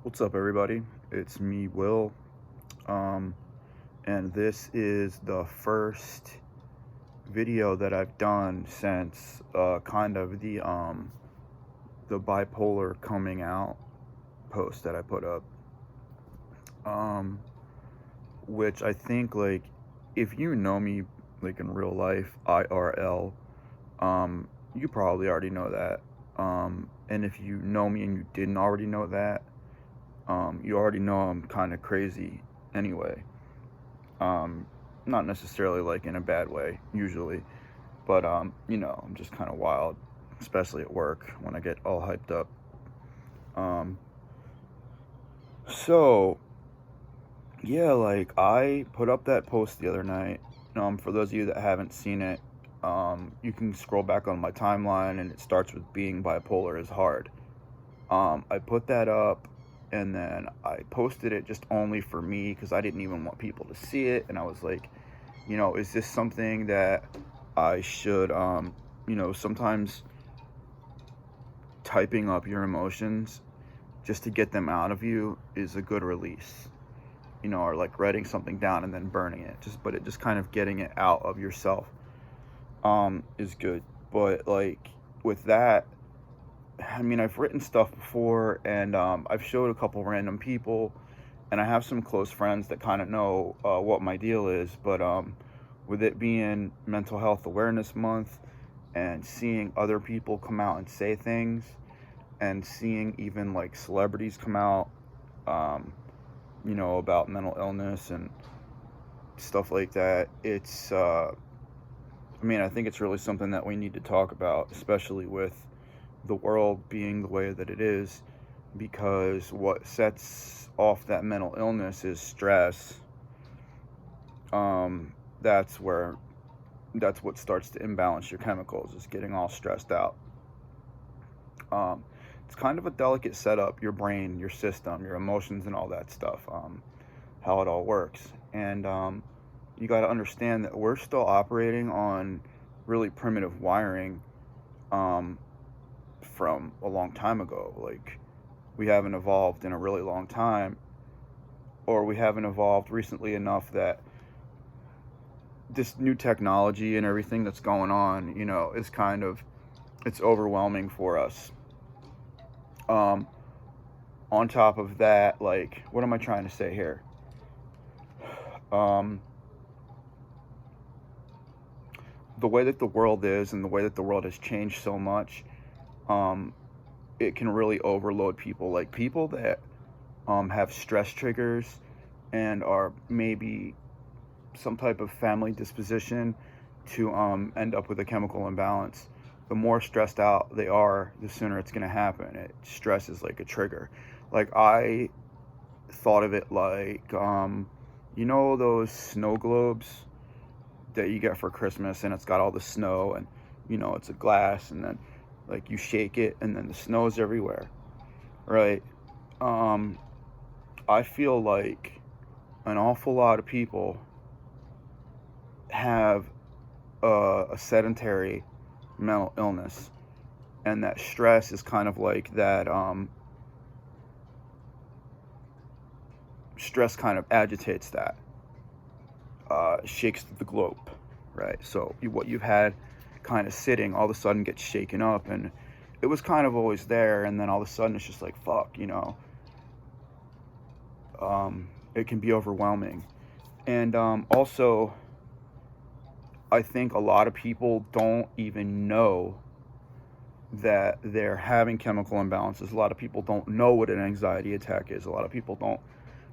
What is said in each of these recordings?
What's up, everybody? It's me, Will, um, and this is the first video that I've done since kind of the bipolar coming out post that I put up, um, which I think if you know me in real life, IRL, you probably already know that, and if you know me and you didn't already know that, you already know I'm kind of crazy anyway. Um, Not necessarily in a bad way usually, but I'm just kind of wild, especially at work when I get all hyped up. Um, so yeah, I put up that post the other night. For those of you that haven't seen it, you can scroll back on my timeline and it starts with being bipolar is hard. I put that up and then I posted it just only for me because I didn't even want people to see it, and I was like, is this something that I should, sometimes typing up your emotions just to get them out of you is a good release, or like writing something down and then burning it, but it just kind of getting it out of yourself, is good. But with that, I mean, I've written stuff before and, I've showed a couple random people, and I have some close friends that kind of know what my deal is. But with it being Mental Health Awareness Month and seeing other people come out and say things, and seeing even celebrities come out, um, about mental illness and stuff like that, I mean, I think it's really something that we need to talk about, especially with the world being the way that it is, because what sets off that mental illness is stress. um, that's where that's what starts to imbalance your chemicals, is getting all stressed out. um, it's kind of a delicate setup, your brain, your system, your emotions, and all that stuff, how it all works. And you got to understand that we're still operating on really primitive wiring, um, from a long time ago. We haven't evolved in a really long time, or we haven't evolved recently enough that this new technology and everything that's going on, is kind of, it's overwhelming for us. Um, on top of that, what am I trying to say here? Um, the way that the world is and the way that the world has changed so much, um, it can really overload people. Like people that have stress triggers and are maybe some type of family disposition to end up with a chemical imbalance. The more stressed out they are, the sooner it's going to happen. Stress is like a trigger. I thought of it those snow globes that you get for Christmas, and it's got all the snow, and it's a glass, and then you shake it, and then the snow's everywhere, right? Um, I feel like an awful lot of people have a sedentary mental illness, and that stress is kind of like that. Stress kind of agitates that, shakes the globe, right? So what you've had kind of sitting all of a sudden gets shaken up, and it was kind of always there, and then all of a sudden it's just like fuck, it can be overwhelming. And also, I think a lot of people don't even know that they're having chemical imbalances. A lot of people don't know what an anxiety attack is. A lot of people don't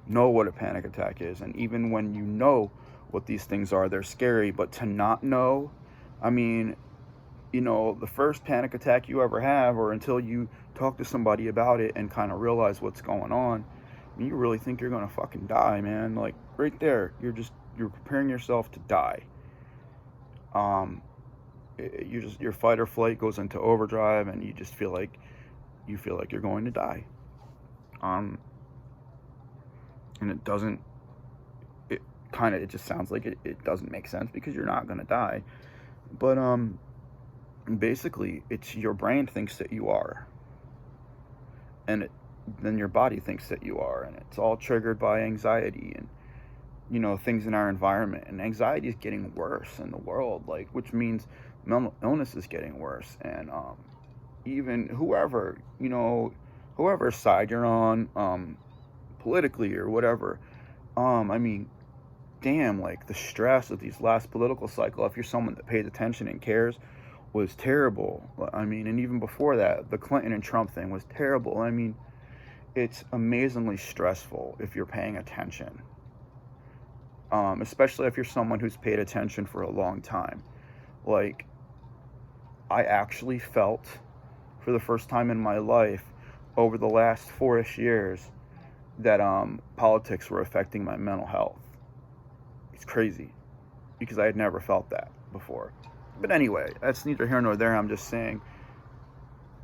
know what a panic attack is. And even when you know what these things are, they're scary. But to not know, I mean, the first panic attack you ever have, or until you talk to somebody about it and kind of realize what's going on, I mean, you really think you're going to fucking die, man. Right there, you're preparing yourself to die. Um, your fight or flight goes into overdrive, and you just feel like you're going to die. Um, and it doesn't. It just sounds like it doesn't make sense because you're not going to die. But basically, it's your brain thinks that you are, and than your body thinks that you are. And it's all triggered by anxiety and, things in our environment. And anxiety is getting worse in the world, like, which means mental illness is getting worse. And even whoever side you're on, politically or whatever, I mean, damn, like the stress of these last political cycle, if you're someone that pays attention and cares, was terrible. I mean, and even before that, the Clinton and Trump thing was terrible. I mean, it's amazingly stressful if you're paying attention, especially if you're someone who's paid attention for a long time. Like, I actually felt for the first time in my life over the last 4-ish years that politics were affecting my mental health. It's crazy because I had never felt that before. But anyway, that's neither here nor there. I'm just saying,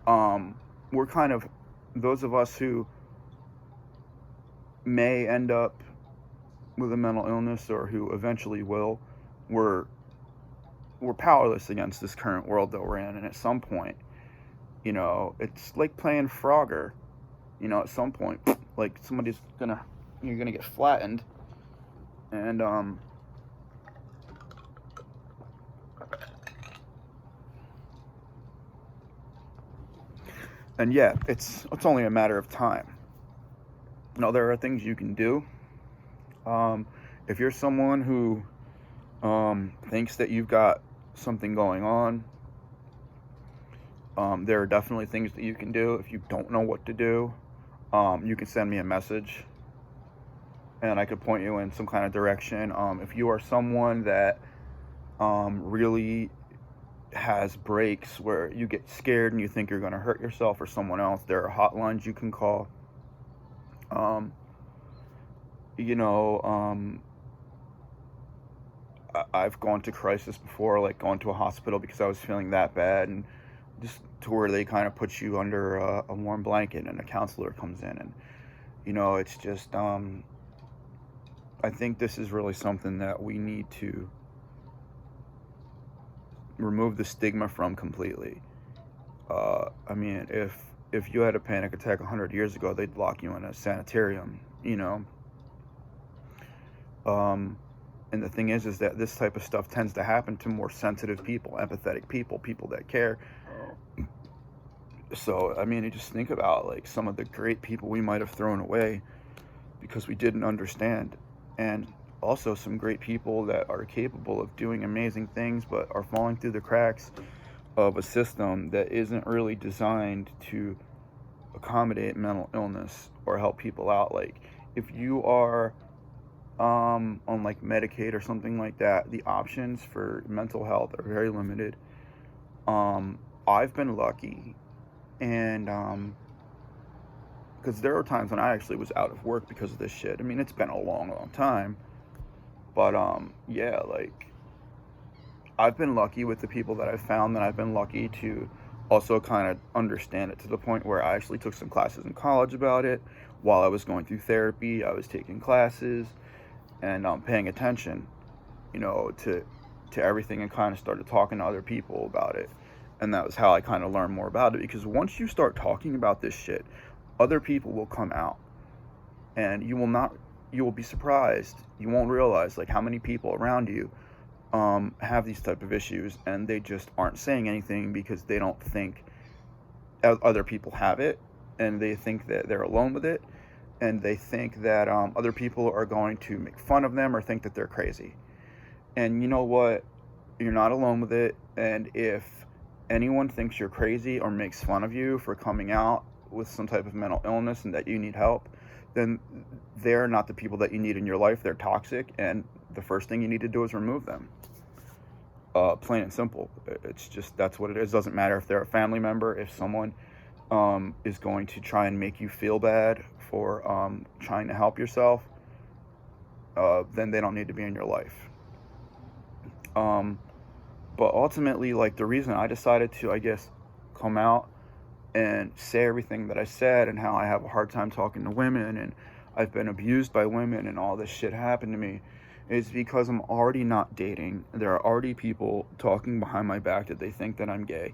we're kind of, those of us who may end up with a mental illness or who eventually will, we're powerless against this current world that we're in. And at some point, it's like playing Frogger. At some point, like you're gonna get flattened, and yeah, it's only a matter of time. There are things you can do. If you're someone who thinks that you've got something going on, there are definitely things that you can do. If you don't know what to do, you can send me a message and I could point you in some kind of direction. If you are someone that really has breaks where you get scared and you think you're going to hurt yourself or someone else, there are hotlines you can call. I've gone to crisis before, like gone to a hospital because I was feeling that bad, and just to where they kind of put you under a warm blanket and a counselor comes in, and it's just I think this is really something that we need to remove the stigma from completely. I mean, if you had a panic attack 100 years ago, they'd lock you in a sanitarium, and the thing is that this type of stuff tends to happen to more sensitive people, empathetic people that care. So, I mean, you just think about like some of the great people we might have thrown away because we didn't understand, and also some great people that are capable of doing amazing things but are falling through the cracks of a system that isn't really designed to accommodate mental illness or help people out. Like, if you are on like Medicaid or something like that, the options for mental health are very limited. I've been lucky, and because there were times when I actually was out of work because of this shit. I mean, it's been a long time, but yeah, like, I've been lucky with the people that I've found, that I've been lucky to also kind of understand it to the point where I actually took some classes in college about it. While I was going through therapy, I was taking classes and paying attention, to everything, and kind of started talking to other people about it. And that was how I kind of learned more about it, because once you start talking about this shit, other people will come out, and you will be surprised. You won't realize like how many people around you have these type of issues, and they just aren't saying anything because they don't think other people have it, and they think that they're alone with it, and they think that other people are going to make fun of them or think that they're crazy. And you know what? You're not alone with it, and if anyone thinks you're crazy or makes fun of you for coming out with some type of mental illness and that you need help, then they're not the people that you need in your life. They're toxic, and the first thing you need to do is remove them. Plain and simple. It's just, that's what it is. It doesn't matter if they're a family member. If someone is going to try and make you feel bad for trying to help yourself, then they don't need to be in your life. But ultimately, like, the reason I decided to, I guess, come out and say everything that I said, and how I have a hard time talking to women, and I've been abused by women, and all this shit happened to me, is because I'm already not dating. There are already people talking behind my back that they think that I'm gay.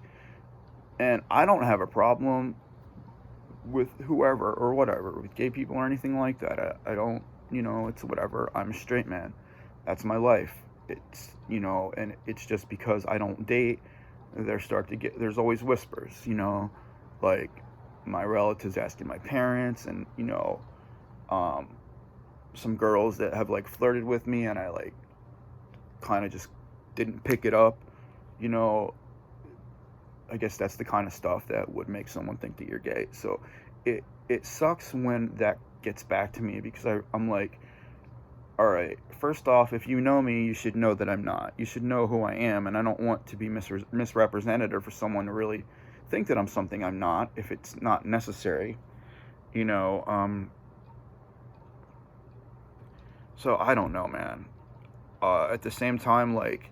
And I don't have a problem with whoever or whatever, with gay people or anything like that. I don't, it's whatever. I'm a straight man. That's my life. It's, and it's just because I don't date, there's always whispers, like my relatives asking my parents, and, um, some girls that have like flirted with me, and I like kind of just didn't pick it up, you know, I guess that's the kind of stuff that would make someone think that you're gay. So it sucks when that gets back to me, because I'm like, all right, first off, if you know me, you should know that I'm not. You should know who I am, and I don't want to be misrepresented, or for someone to really think that I'm something I'm not if it's not necessary, you know. So I don't know, man. At the same time, like,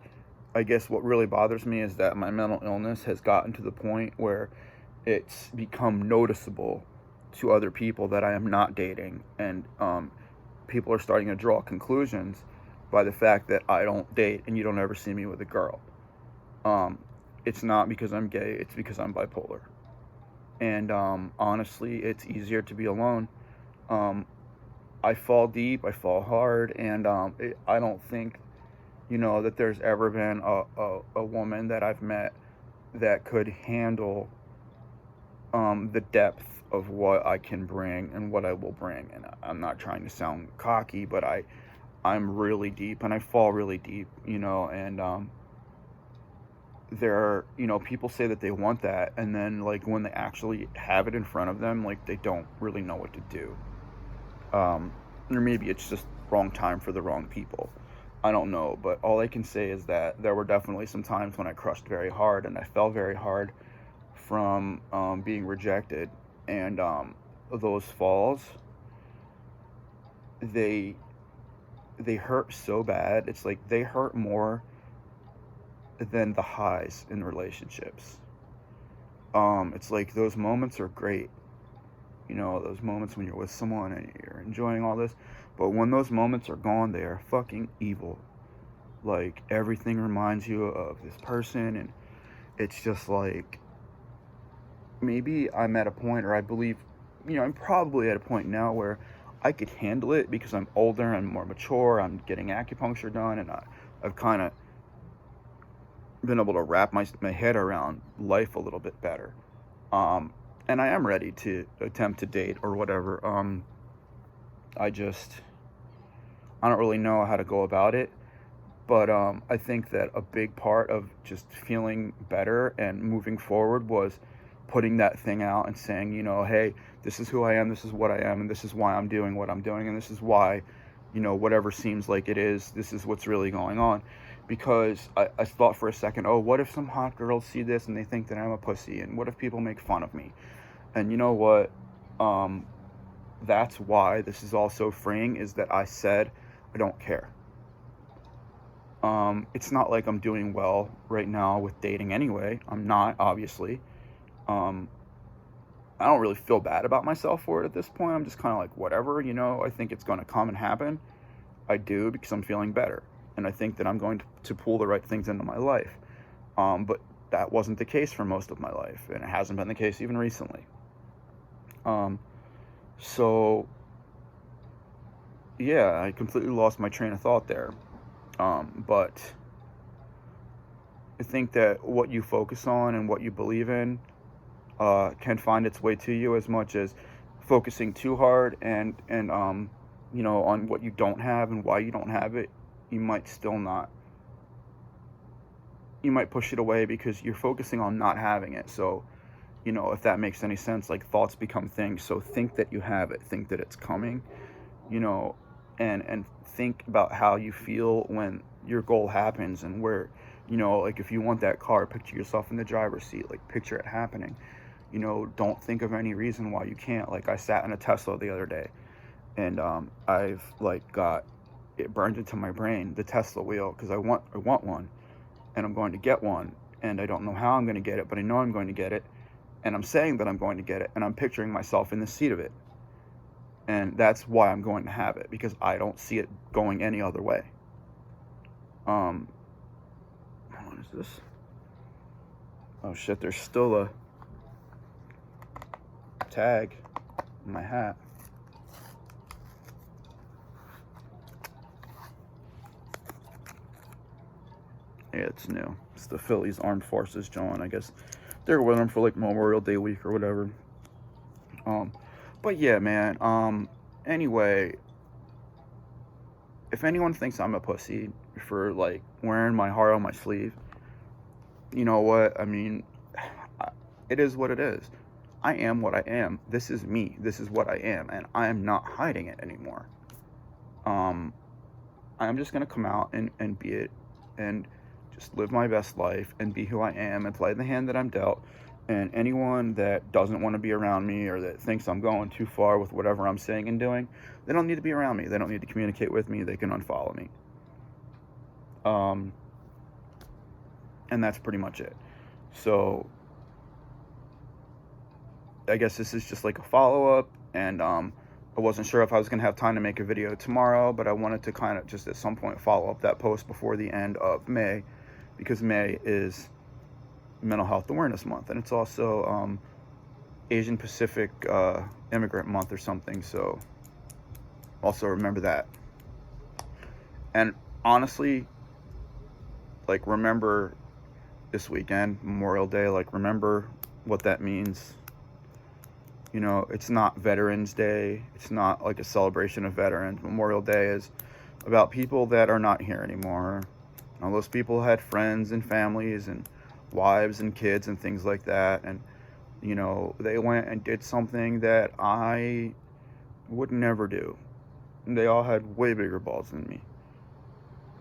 I guess what really bothers me is that my mental illness has gotten to the point where it's become noticeable to other people that I am not dating, and people are starting to draw conclusions by the fact that I don't date and you don't ever see me with a girl. Um, it's not because I'm gay; it's because I'm bipolar. And honestly, it's easier to be alone. Um, I fall deep, I fall hard, and I don't think, that there's ever been a woman that I've met that could handle the depth of what I can bring and what I will bring. And I'm not trying to sound cocky, but I'm really deep, and I fall really deep, and there are, people say that they want that, and then like when they actually have it in front of them, like they don't really know what to do. Um, or maybe it's just wrong time for the wrong people. I don't know, but all I can say is that there were definitely some times when I crushed very hard and I fell very hard from being rejected, and those falls, they they hurt so bad. It's like they hurt more than the highs in relationships. It's like those moments are great, those moments when you're with someone and you're enjoying all this, but when those moments are gone, they are fucking evil. Like everything reminds you of this person, and it's just like, maybe I'm at a point, or I believe, I'm probably at a point now where I could handle it because I'm older, I'm more mature, I'm getting acupuncture done, and I've kind of been able to wrap my head around life a little bit better. Um, and I am ready to attempt to date or whatever. I just, I don't really know how to go about it. But I think that a big part of just feeling better and moving forward was putting that thing out and saying, hey, this is who I am, this is what I am, and this is why I'm doing what I'm doing, and this is why, whatever seems like it is, this is what's really going on. Because I thought for a second, oh, what if some hot girls see this and they think that I'm a pussy, and what if people make fun of me? And you know what? Um, that's why this is all so freeing, is that I said I don't care. It's not like I'm doing well right now with dating anyway. I'm not, obviously. Um, I don't really feel bad about myself for it at this point. I'm just kind of like, whatever, I think it's going to come and happen. I do, because I'm feeling better. And I think that I'm going to pull the right things into my life. But that wasn't the case for most of my life. And it hasn't been the case even recently. Um, so, yeah, I completely lost my train of thought there. But I think that what you focus on and what you believe in can find its way to you, as much as focusing too hard and on what you don't have and why you don't have it. You might still not. You might push it away because you're focusing on not having it. So, if that makes any sense, like thoughts become things. So think that you have it. Think that it's coming. You know, and think about how you feel when your goal happens, and where, like if you want that car, picture yourself in the driver's seat. Like picture it happening. Don't think of any reason why you can't. Like I sat in a Tesla the other day, and I've like got it burned into my brain, the Tesla wheel, because I want one, and I'm going to get one, and I don't know how I'm going to get it, but I know I'm going to get it, and I'm saying that I'm going to get it, and I'm picturing myself in the seat of it, and that's why I'm going to have it, because I don't see it going any other way. What is this? Oh shit, there's still a tag. my hat. Yeah, it's new. It's the Phillies Armed Forces joint. I guess they're with them for like Memorial Day week or whatever. But yeah, man. Anyway, if anyone thinks I'm a pussy for like wearing my heart on my sleeve, you know what? I mean, it is what it is. I am what I am. This is me. This is what I am, and I am not hiding it anymore. Um, I'm just gonna come out and be it, and just live my best life and be who I am and play the hand that I'm dealt. And anyone that doesn't want to be around me or that thinks I'm going too far with whatever I'm saying and doing, they don't need to be around me. They don't need to communicate with me. They can unfollow me. And that's pretty much it. So I guess this is just like a follow-up, and I wasn't sure if I was going to have time to make a video tomorrow, but I wanted to kind of just at some point follow up that post before the end of May, because May is Mental Health Awareness Month, and it's also Asian Pacific Immigrant Month or something, so also remember that. And honestly, like, remember this weekend, Memorial Day, like, remember what that means. You know, it's not Veterans Day. It's not like a celebration of veterans. Memorial Day is about people that are not here anymore. All those people had friends and families and wives and kids and things like that. And, you know, they went and did something that I would never do. And they all had way bigger balls than me.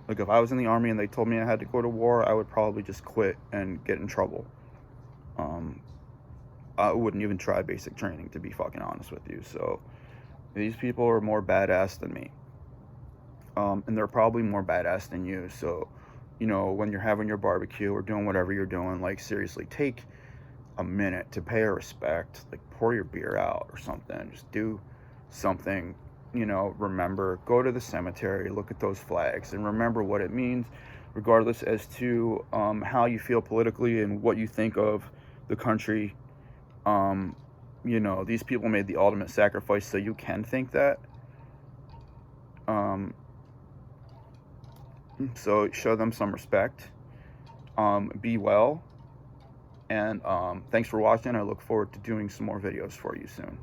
Like, if I was in the Army and they told me I had to go to war, I would probably just quit and get in trouble. I wouldn't even try basic training, to be fucking honest with you. So these people are more badass than me. And they're probably more badass than you. So, you know, when you're having your barbecue or doing whatever you're doing, like, seriously, take a minute to pay a respect. Like, pour your beer out or something. Just do something, you know, remember, go to the cemetery, look at those flags, and remember what it means, regardless as to how you feel politically and what you think of the country. You know, these people made the ultimate sacrifice, so you can think that. So show them some respect. Be well. And thanks for watching. I look forward to doing some more videos for you soon.